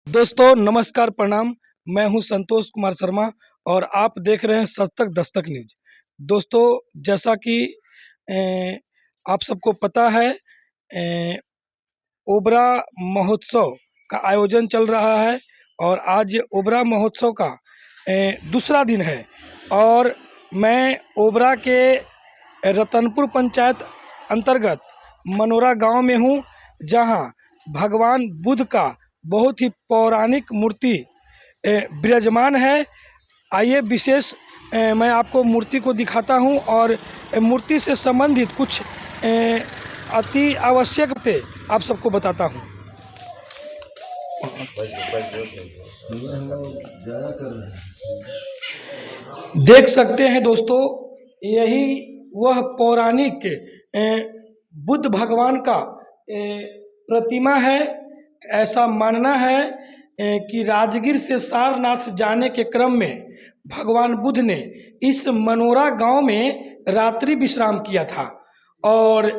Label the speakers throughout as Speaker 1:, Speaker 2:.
Speaker 1: दोस्तों नमस्कार प्रणाम। मैं हूं संतोष कुमार शर्मा और आप देख रहे हैं सच तक दस्तक न्यूज। दोस्तों जैसा कि आप सबको पता है, ओबरा महोत्सव का आयोजन चल रहा है और आज ओबरा महोत्सव का दूसरा दिन है और मैं ओबरा के रतनपुर पंचायत अंतर्गत मनोरा गांव में हूं, जहां भगवान बुद्ध का बहुत ही पौराणिक मूर्ति विराजमान है। आइए विशेष मैं आपको मूर्ति को दिखाता हूं और मूर्ति से संबंधित कुछ अति आवश्यक बातें आप सबको बताता हूं। देख सकते हैं दोस्तों, यही वह पौराणिक बुद्ध भगवान का प्रतिमा है। ऐसा मानना है कि राजगीर से सारनाथ जाने के क्रम में भगवान बुद्ध ने इस मनोरा गांव में रात्रि विश्राम किया था और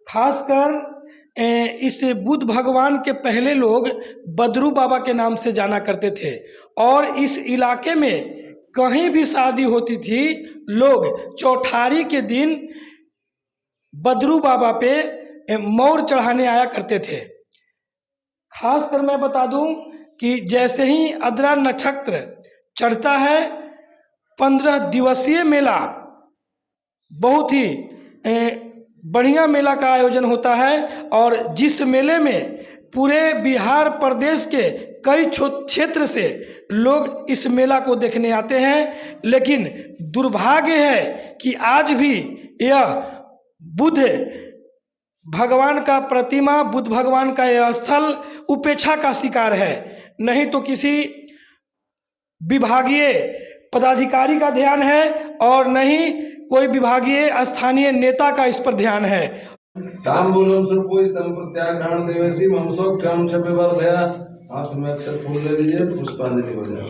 Speaker 1: खासकर इस बुद्ध भगवान के पहले लोग बद्रू बाबा के नाम से जाना करते थे और इस इलाके में कहीं भी शादी होती थी, लोग चौठारी के दिन बद्रू बाबा पे मोर चढ़ाने आया करते थे। खासकर मैं बता दूं कि जैसे ही अद्रा नक्षत्र चढ़ता है, 15 दिवसीय मेला, बहुत ही बढ़िया मेला का आयोजन होता है और जिस मेले में पूरे बिहार प्रदेश के कई क्षेत्र से लोग इस मेला को देखने आते हैं। लेकिन दुर्भाग्य है कि आज भी यह बुद्ध भगवान का प्रतिमा, बुद्ध भगवान का यह स्थल उपेक्षा का शिकार है। नहीं तो किसी विभागीय पदाधिकारी का ध्यान है और नहीं कोई विभागीय स्थानीय नेता का इस पर ध्यान है।
Speaker 2: तांबूलम सर्पोई संप्रत्याग्रहण देवसी ममसोक्षम शपिवर्धया। हाथ में अक्षर फूल ले लीजिए, पुष्पांजलि हो जाए।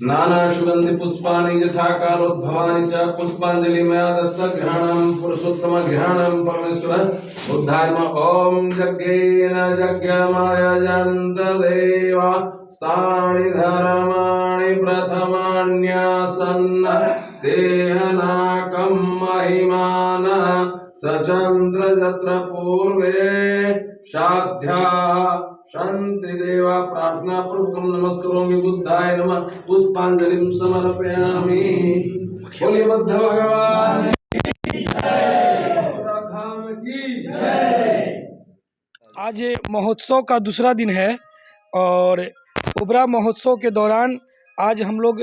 Speaker 2: नाना सुगंधि पुष्पाणि यथा कालोद्भवानि च पुष्पांजलि मया दत्त ग्रहणं पुरुषोत्तम ग्रहणं परमेश्वर बुद्धाय नमः। ओम यज्ञेन यज्ञमायजन्त देवा तानि धर्माणि प्रथमान्यासन्न देहनाकं महिमानः सचन्द्र यत्र पूर्वे साध्या शांति देवा। प्रार्थना पूर्वकं नमस्करोमि बुद्धाय नमः। पुष्पांजलिं समर्पयामि। बोलिए बुद्ध भगवान की जय।
Speaker 1: आज महोत्सव का दूसरा दिन है और ओबरा महोत्सव के दौरान आज हम लोग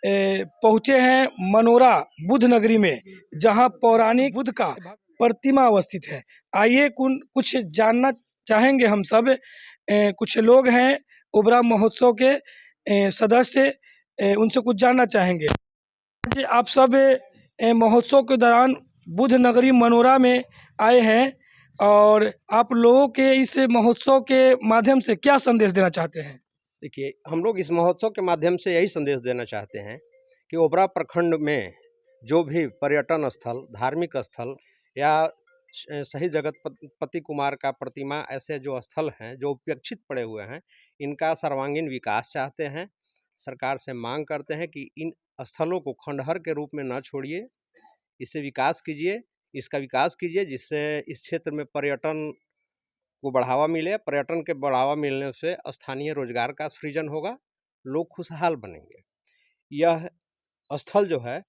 Speaker 1: पहुँचे हैं मनोरा बुद्ध नगरी में, जहां पौराणिक बुद्ध का प्रतिमा अवस्थित है। आइए कुछ जानना चाहेंगे हम सब। कुछ लोग हैं ओबरा महोत्सव के सदस्य, उनसे कुछ जानना चाहेंगे। आज आप सब महोत्सव के दौरान बुद्ध नगरी मनोरा में आए हैं और आप लोगों के इस महोत्सव के माध्यम से क्या संदेश देना चाहते हैं?
Speaker 3: देखिए, हम लोग इस महोत्सव के माध्यम से यही संदेश देना चाहते हैं कि ओबरा प्रखंड में जो भी पर्यटन स्थल, धार्मिक स्थल या शहीद जगतपति कुमार का प्रतिमा, ऐसे जो स्थल हैं जो उपेक्षित पड़े हुए हैं, इनका सर्वांगीण विकास चाहते हैं। सरकार से मांग करते हैं कि इन स्थलों को खंडहर के रूप में न छोड़िए, इसे विकास कीजिए, इसका विकास कीजिए, जिससे इस क्षेत्र में पर्यटन को बढ़ावा मिले। पर्यटन के बढ़ावा मिलने से स्थानीय रोजगार का सृजन होगा, लोग खुशहाल बनेंगे। यह स्थल जो है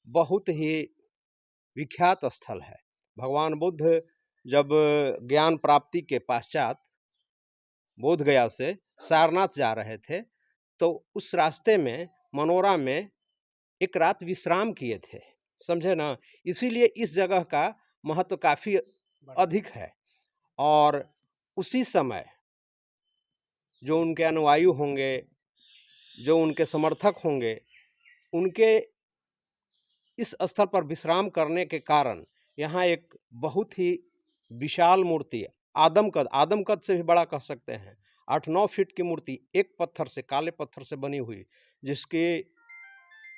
Speaker 3: बहुत ही विख्यात स्थल है। भगवान बुद्ध जब ज्ञान प्राप्ति के पश्चात बोध गया से सारनाथ जा रहे थे, तो उस रास्ते में मनोरा में एक रात विश्राम किए थे, समझे ना। इसीलिए इस जगह का महत्व काफ़ी अधिक है और उसी समय जो उनके अनुयायी होंगे, जो उनके समर्थक होंगे, उनके इस स्थल पर विश्राम करने के कारण यहाँ एक बहुत ही विशाल मूर्ति, आदमकद से भी बड़ा कह सकते हैं, 8-9 फीट की मूर्ति, एक पत्थर से, काले पत्थर से बनी हुई, जिसकी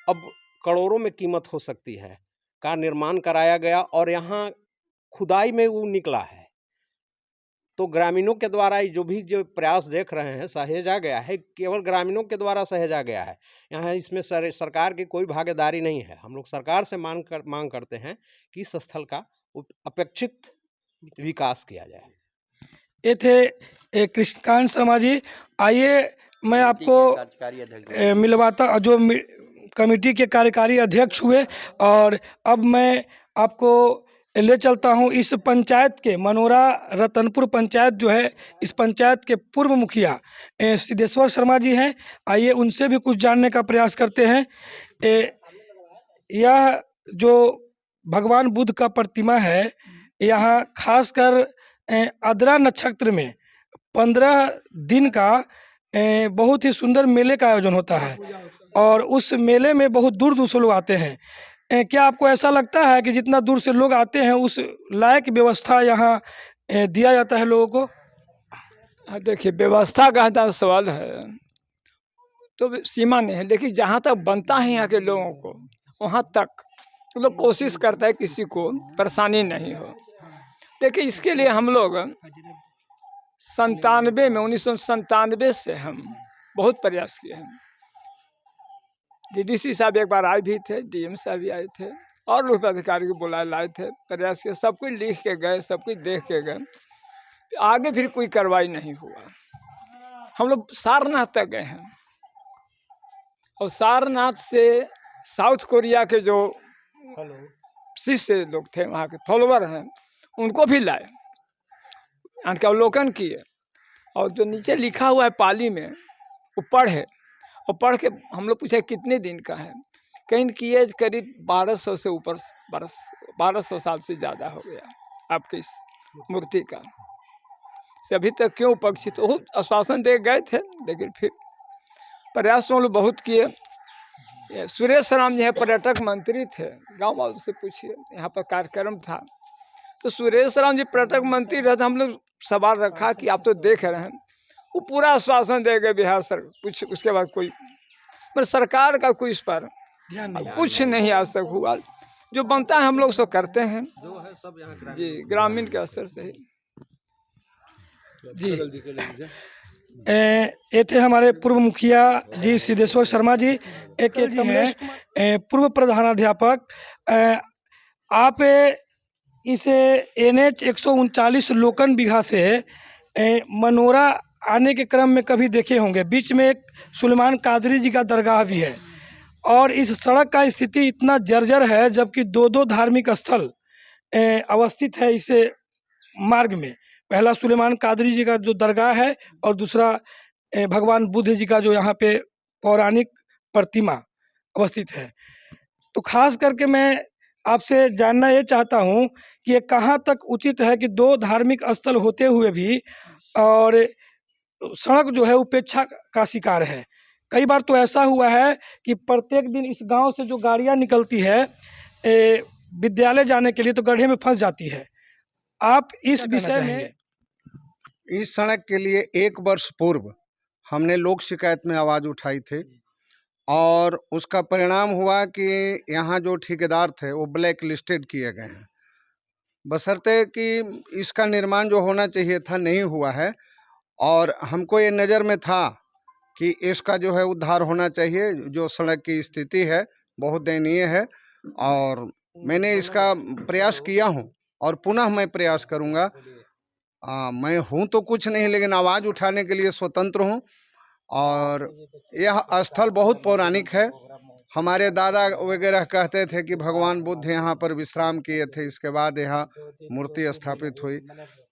Speaker 3: अब करोड़ों में कीमत हो सकती है, का निर्माण कराया गया और यहाँ खुदाई में वो निकला है। तो ग्रामीणों के द्वारा जो भी जो प्रयास देख रहे हैं सहेजा गया है, केवल ग्रामीणों के द्वारा सहेजा गया है। यहाँ इसमें सरकार की कोई भागीदारी नहीं है। हम लोग सरकार से मांग करते हैं कि इस स्थल का अपेक्षित विकास किया जाए।
Speaker 1: ये थे कृष्णकांत शर्मा जी। आइए मैं आपको मिलवाता जो कमेटी के कार्यकारी अध्यक्ष हुए, और अब मैं आपको ले चलता हूं इस पंचायत के मनोरा रतनपुर पंचायत जो है, इस पंचायत के पूर्व मुखिया सिद्धेश्वर शर्मा जी हैं। आइए उनसे भी कुछ जानने का प्रयास करते हैं। यह जो भगवान बुद्ध का प्रतिमा है, यहाँ खासकर आद्रा नक्षत्र में 15 दिन का बहुत ही सुंदर मेले का आयोजन होता है, और उस मेले में बहुत दूर दूर से लोग आते हैं। क्या आपको ऐसा लगता है कि जितना दूर से लोग आते हैं उस लायक व्यवस्था यहाँ दिया जाता है लोगों को?
Speaker 4: देखिए, व्यवस्था का जहाँ सवाल है तो सीमा नहीं है, लेकिन जहाँ तक बनता है यहाँ के लोगों को, वहाँ तक लोग कोशिश करता है किसी को परेशानी नहीं हो। देखिए, इसके लिए हम लोग 1997 से हम बहुत प्रयास किए हैं। डीडीसी साहब एक बार आए भी थे, डीएम साहब भी आए थे, और लोग अधिकारी को बुलाए लाए थे, प्रयास किया, सब कुछ लिख के गए, सब कुछ देख के गए, आगे फिर कोई कार्रवाई नहीं हुआ। हम लोग सारनाथ तक गए हैं, और सारनाथ से साउथ कोरिया के जो शिष्य लोग थे, वहाँ के फॉलोवर हैं, उनको भी लाए, उनका अवलोकन किए, और जो नीचे लिखा हुआ है पाली में वो पढ़े, और पढ़ के हम लोग पूछे कितने दिन का है, कहीं की एज करीब 1200 से ऊपर, 1200 साल से ज़्यादा हो गया आपकी इस मूर्ति का। से अभी तक क्यों उपक्षित, बहुत आश्वासन दे गए थे, लेकिन फिर प्रयास हम लोग बहुत किए। सुरेश राम जी है, पर्यटक मंत्री थे, गाँव वालों से पूछिए, यहाँ पर कार्यक्रम था तो सुरेश राम जी पर्यटक मंत्री रहे, तो हम लोग सवाल रखा कि आप तो देख रहे हैं, वो पूरा आश्वासन दे गए बिहार सरकार, कुछ उसके बाद कोई पर सरकार का कोई इस पर कुछ नहीं आज तक हुआ। जो बनता है हम लोग सो करते हैं,
Speaker 3: जो है सब यहाँ
Speaker 4: जी, ग्रामीण के असर से ही।
Speaker 1: जी, ये थे हमारे पूर्व मुखिया जी सिद्धेश्वर शर्मा जी। एक जी हैं पूर्व प्रधानाध्यापक। आप इस NH 139 लोकन बिघा से मनोरा आने के क्रम में कभी देखे होंगे। बीच में एक सुलेमान कादरी जी का दरगाह भी है, और इस सड़क का स्थिति इतना जर्जर है, जबकि दो धार्मिक स्थल अवस्थित है इस मार्ग में। पहला सुलेमान कादरी जी का जो दरगाह है, और दूसरा भगवान बुद्ध जी का जो यहाँ पे पौराणिक प्रतिमा अवस्थित है। तो खास करके मैं आपसे जानना ये चाहता हूँ कि ये कहाँ तक उचित है कि 2 धार्मिक स्थल होते हुए भी और सड़क जो है उपेक्षा का शिकार है। कई बार तो ऐसा हुआ है कि प्रत्येक दिन इस गांव से जो गाड़ियां निकलती है विद्यालय जाने के लिए, तो गड्ढे में फंस जाती है। आप इस विषय में?
Speaker 5: इस सड़क के लिए 1 वर्ष पूर्व हमने लोक शिकायत में आवाज़ उठाई थी, और उसका परिणाम हुआ कि यहाँ जो ठेकेदार थे वो ब्लैक लिस्टेड किए गए हैं, बशर्ते कि इसका निर्माण जो होना चाहिए था नहीं हुआ है। और हमको ये नज़र में था कि इसका जो है उद्धार होना चाहिए। जो सड़क की स्थिति है बहुत दयनीय है, और मैंने इसका प्रयास किया हूँ, और पुनः मैं प्रयास करूँगा। मैं हूँ तो कुछ नहीं, लेकिन आवाज़ उठाने के लिए स्वतंत्र हूँ। और यह स्थल बहुत पौराणिक है। हमारे दादा वगैरह कहते थे कि भगवान बुद्ध यहाँ पर विश्राम किए थे, इसके बाद यहाँ मूर्ति स्थापित हुई।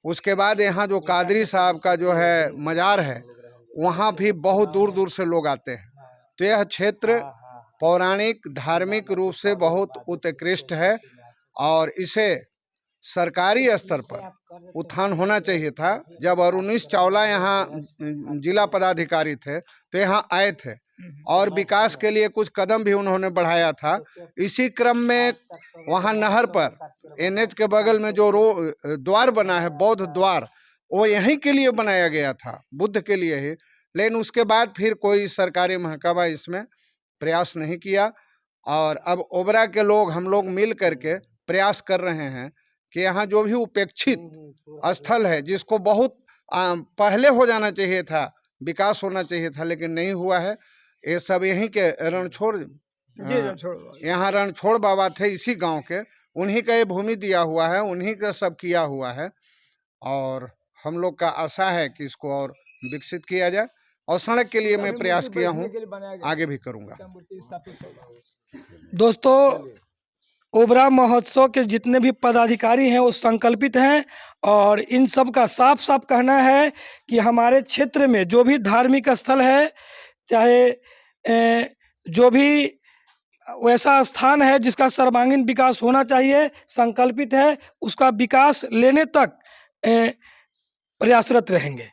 Speaker 5: उसके बाद यहाँ जो कादरी साहब का जो है मज़ार है, वहाँ भी बहुत दूर दूर से लोग आते हैं। तो यह क्षेत्र पौराणिक धार्मिक रूप से बहुत उत्कृष्ट है, और इसे सरकारी स्तर पर उत्थान होना चाहिए था। जब अरुणीश चावला यहाँ जिला पदाधिकारी थे तो यहाँ आए थे, और विकास के लिए कुछ कदम भी उन्होंने बढ़ाया था। इसी क्रम में वहाँ नहर पर NH के बगल में जो द्वार बना है, बौद्ध द्वार, वो यहीं के लिए बनाया गया था, बुद्ध के लिए ही। लेकिन उसके बाद फिर कोई सरकारी महकमा इसमें प्रयास नहीं किया। और अब ओबरा के लोग, हम लोग मिल करके प्रयास कर रहे हैं कि यहाँ जो भी उपेक्षित स्थल है, जिसको बहुत पहले हो जाना चाहिए था, विकास होना चाहिए था, लेकिन नहीं हुआ है, ये सब यहीं के रणछोड़ यहाँ रणछोड़ बाबा थे इसी गांव के, उन्हीं का ये भूमि दिया हुआ है, उन्हीं का सब किया हुआ है। और हम लोग का आशा है कि इसको और विकसित किया जाए, और सड़क के लिए मैं प्रयास किया हूँ, आगे भी करूँगा।
Speaker 1: दोस्तों, ओबरा महोत्सव के जितने भी पदाधिकारी हैं वो संकल्पित हैं, और इन सब का साफ साफ कहना है कि हमारे क्षेत्र में जो भी धार्मिक स्थल है, चाहे जो भी वैसा स्थान है जिसका सर्वांगीण विकास होना चाहिए, संकल्पित है, उसका विकास लेने तक प्रयासरत रहेंगे।